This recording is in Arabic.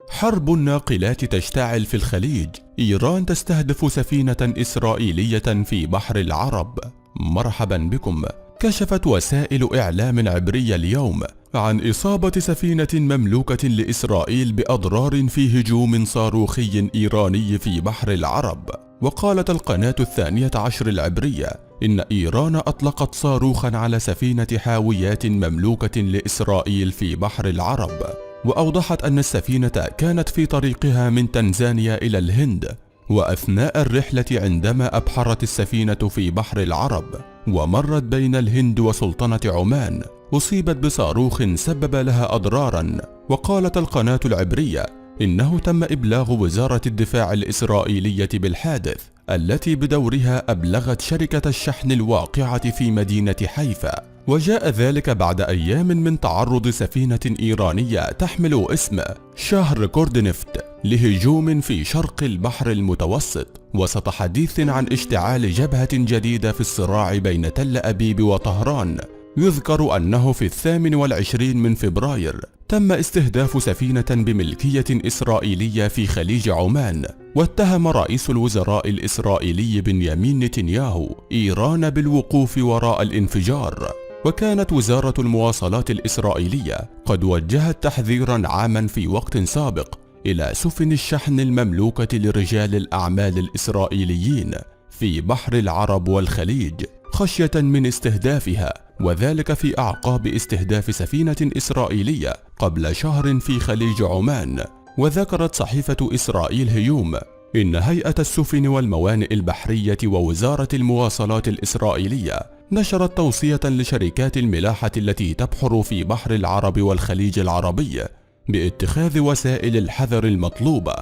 حرب الناقلات تشتعل في الخليج. إيران تستهدف سفينة إسرائيلية في بحر العرب. مرحبا بكم. كشفت وسائل إعلام عبرية اليوم عن إصابة سفينة مملوكة لإسرائيل بأضرار في هجوم صاروخي إيراني في بحر العرب. وقالت القناة 12 العبرية إن إيران أطلقت صاروخا على سفينة حاويات مملوكة لإسرائيل في بحر العرب. وأوضحت أن السفينة كانت في طريقها من تنزانيا إلى الهند، وأثناء الرحلة عندما أبحرت السفينة في بحر العرب ومرت بين الهند وسلطنة عمان أصيبت بصاروخ سبب لها أضرارا. وقالت القناة العبرية إنه تم إبلاغ وزارة الدفاع الإسرائيلية بالحادث، التي بدورها أبلغت شركة الشحن الواقعة في مدينة حيفا. وجاء ذلك بعد أيام من تعرض سفينة إيرانية تحمل اسم شهر كوردنفت لهجوم في شرق البحر المتوسط، وسط حديث عن اشتعال جبهة جديدة في الصراع بين تل أبيب وطهران. يذكر أنه في 28 من فبراير تم استهداف سفينة بملكية إسرائيلية في خليج عمان، واتهم رئيس الوزراء الإسرائيلي بنيامين نتنياهو إيران بالوقوف وراء الانفجار. وكانت وزارة المواصلات الإسرائيلية قد وجهت تحذيرا عاما في وقت سابق إلى سفن الشحن المملوكة لرجال الأعمال الإسرائيليين في بحر العرب والخليج خشية من استهدافها، وذلك في أعقاب استهداف سفينة إسرائيلية قبل شهر في خليج عمان. وذكرت صحيفة إسرائيل هيوم إن هيئة السفن والموانئ البحرية ووزارة المواصلات الإسرائيلية نشرت توصية لشركات الملاحة التي تبحر في بحر العرب والخليج العربي باتخاذ وسائل الحذر المطلوبة